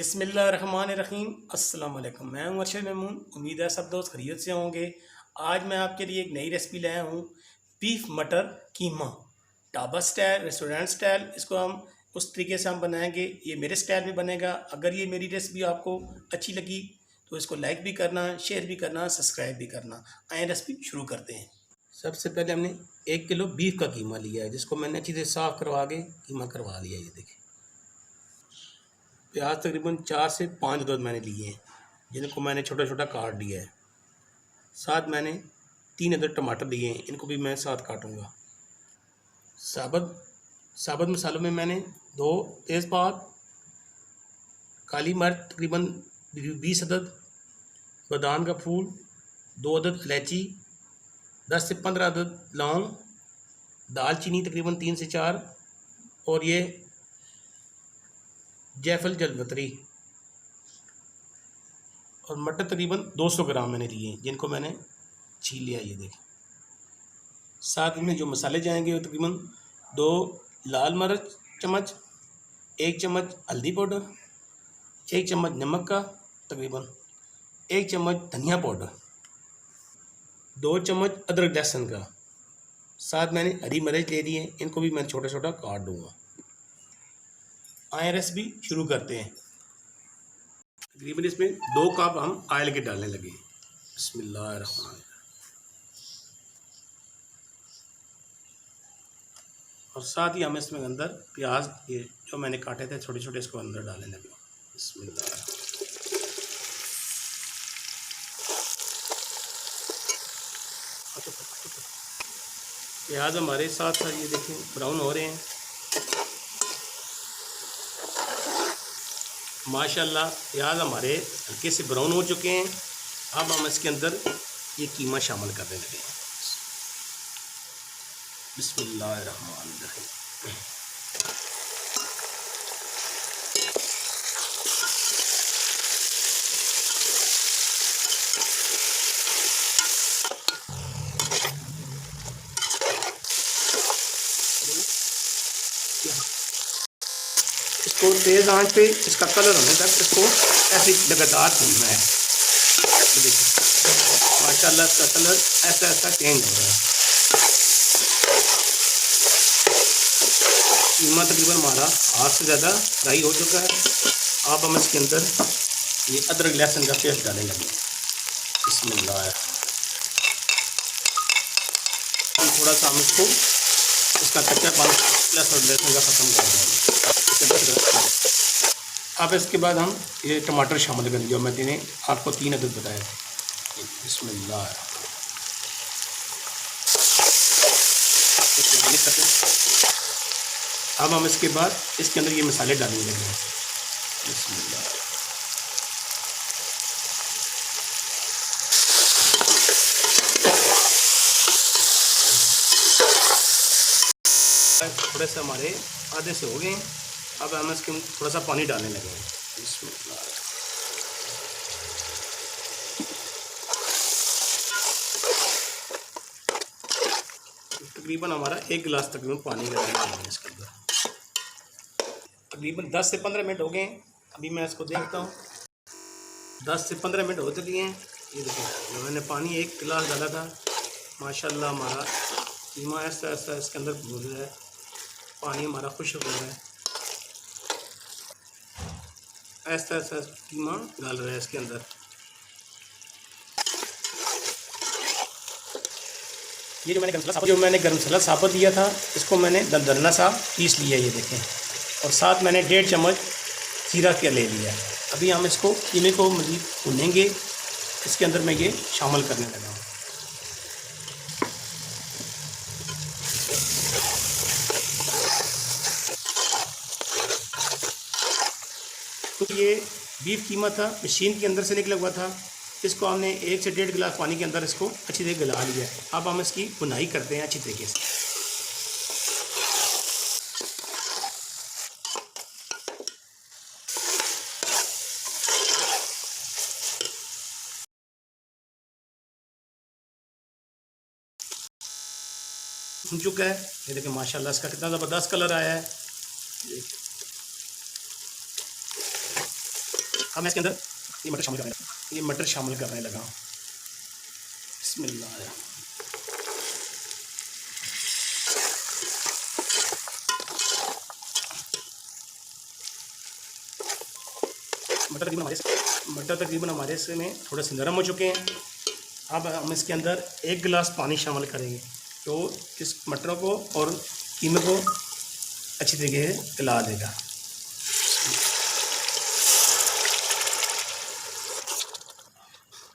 बिस्मिल्लाहिर्रहमानिर्रहीम। अस्सलाम वालेकुम। मैं हूं अरशद मेमून। उम्मीद है सब दोस्त खैरियत से होंगे। आज मैं आपके लिए एक नई रेसिपी लाया हूं, बीफ मटर कीमा, ढाबा स्टाइल, रेस्टोरेंट स्टाइल। इसको हम उस तरीके से हम बनाएंगे, ये मेरे स्टाइल में बनेगा। अगर ये मेरी रेसिपी आपको अच्छी लगी तो इसको लाइक भी करना, शेयर भी करना, सब्सक्राइब भी करना। आए रेसिपी शुरू करते हैं। सबसे पहले हमने 1 किलो बीफ का कीमा लिया है, जिसको मैंने अच्छी से साफ़ करवा के कीमा करवा लिया। ये देखिए, प्याज तकरीबन 4 से 5 अदद मैंने लिए हैं, जिनको मैंने छोटा छोटा काट लिया है। साथ मैंने 3 अदद टमाटर लिए हैं, इनको भी मैं साथ काटूंगा। साबुत साबुत मसालों में मैंने 2 तेज़पात, काली मिर्च तकरीबन 20 अदद, बादाम का फूल 2 अदद, इलायची 10 से 15 अदद, लौंग, दालचीनी तकरीबन 3 से 4, और ये जायफल जलपत्री, और मटर तकरीबन 200 ग्राम मैंने लिए हैं, जिनको मैंने छील लिया। ये देखें। साथ में जो मसाले जाएंगे वो तकरीबन 2 लाल मिर्च चम्मच, 1 चम्मच हल्दी पाउडर, 1 चम्मच नमक का, तकरीबन 1 चम्मच धनिया पाउडर, 2 चम्मच अदरक लहसुन का। साथ मैंने हरी मिर्च ले ली है, इनको भी मैं छोटा छोटा काट दूँगा। आए रेसिपी शुरू करते हैं। तकरीबन इसमें 2 कप हम ऑयल के डालने लगे। बिस्मिल्लाहिर्रहमानिर्रहीम। और साथ ही हम इसमें अंदर प्याज, ये जो मैंने काटे थे छोटे छोटे, इसको अंदर डालने लगे। बिस्मिल्लाह। प्याज हमारे साथ साथ ये देखें ब्राउन हो रहे हैं माशाल्लाह। प्याज हमारे हल्के से ब्राउन हो चुके हैं। अब हम इसके अंदर ये कीमा शामिल करने लगे हैं। बिस्मिल्लाहिर्रहमानिर्रहीम। इसको तेज़ आंच पे इसका कलर होने तक इसको ऐसे लगातार भूनना है। तो देखिए माशाल्लाह इसका कलर ऐसा ऐसा चेंज हो रहा है। कीमा तकरीबन हमारा हाथ से ज़्यादा फ्राई हो चुका है। अब हम इसके अंदर ये अदरक लहसुन का पेस्ट डालने लगे। बिस्मिल्लाह। थोड़ा सा हम इसको इसका कच्चा पानी लहसुन का ख़त्म कर देंगे। अब इसके बाद हम ये टमाटर शामिल करेंगे, जो मैंने आपको 3 अदद बताए थे। बिस्मिल्लाह। अब हम इसके बाद इसके अंदर ये मसाले डालने लगे। बिस्मिल्लाह। थोड़े से हमारे आधे से हो गए हैं। अब हम इसके थोड़ा सा पानी डालने लगे हैं। बिस्मिल्लाह। तकरीबन हमारा 1 गिलास तकरीबन पानी लगाना है इसके अंदर। तकरीबन 10 से 15 मिनट हो गए हैं। अभी मैं इसको देखता हूँ। 10 से 15 मिनट हो चुकी हैं। ये देखिए, मैंने पानी 1 गिलास डाला था। माशाल्लाह हमारा कीमा ऐसा ऐसा इसके अंदर भून रहा है, पानी हमारा खुश्क हो रहा है। ऐसा ऐसा कीमा डाल रहा है इसके अंदर। ये जो मैंने गरम मसाला साबुत लिया था, इसको मैंने दरदरा सा पीस लिया। ये देखें। और साथ मैंने 1.5 चम्मच जीरा का ले लिया। अभी हम इसको कीमे को मज़ीद भूनेंगे। इसके अंदर मैं ये शामिल करने लगा हूँ। तो ये बीफ कीमा था, मशीन के अंदर से निकला हुआ था। इसको हमने 1 से 1.5 गिलास पानी के अंदर इसको अच्छी तरह गला लिया है। अब हम इसकी भुनाई करते हैं अच्छी तरीके से। भुन चुका है। ये देखिए माशाल्लाह इसका कितना ज़बरदस्त कलर आया है। अब मैं इसके अंदर ये मटर शामिल करने लगा। बिस्मिल्लाह। मटर तकरीबन हमारे से में थोड़े से नरम हो चुके हैं। अब हम इसके अंदर 1 गिलास पानी शामिल करेंगे तो इस मटरों को और कीमे को अच्छी तरीके से गला देगा।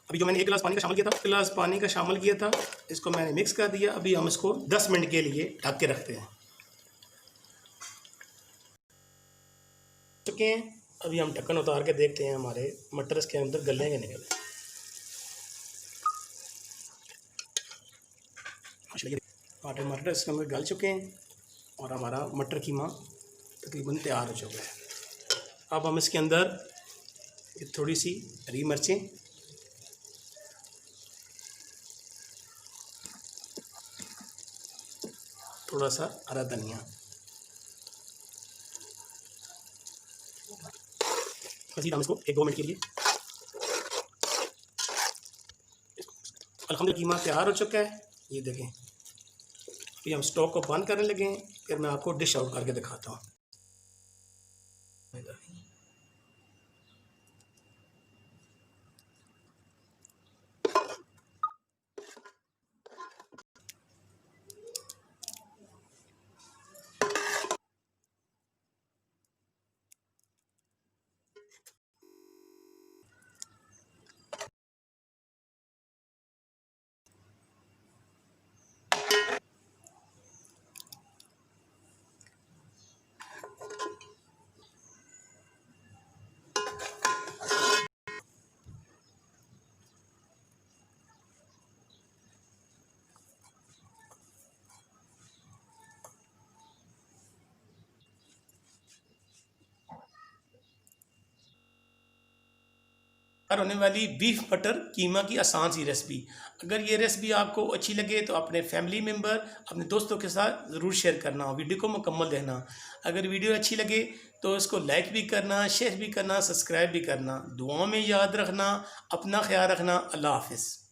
अभी जो मैंने 1 गिलास पानी का शामिल किया था, इसको मैंने मिक्स कर दिया। अभी हम इसको 10 मिनट के लिए ढक के रखते हैं। चुके हैं, अभी हम ढक्कन उतार के देखते हैं हमारे मटर इसके अंदर गले के निकले। मटर इसके अंदर गल चुके हैं और हमारा मटर कीमा तकरीबन तैयार हो चुका है। अब हम इसके अंदर थोड़ी सी हरी मिर्चें, थोड़ा सा हरा धनिया, मज़ीद हम इसको 1-2 मिनट के लिए अल्हम्दुलिल्लाह कीमा तैयार हो चुका है। ये देखें, अभी हम स्टोव को बंद करने लगे हैं। फिर मैं आपको डिश आउट करके दिखाता हूँ। होने वाली बीफ बटर कीमा की आसान सी रेसिपी। अगर ये रेसिपी आपको अच्छी लगे तो अपने फैमिली मेम्बर, अपने दोस्तों के साथ ज़रूर शेयर करना, वीडियो को मुकम्मल देखना। अगर वीडियो अच्छी लगे तो इसको लाइक भी करना, शेयर भी करना, सब्सक्राइब भी करना। दुआओं में याद रखना, अपना ख्याल रखना। अल्लाह हाफ़िज़।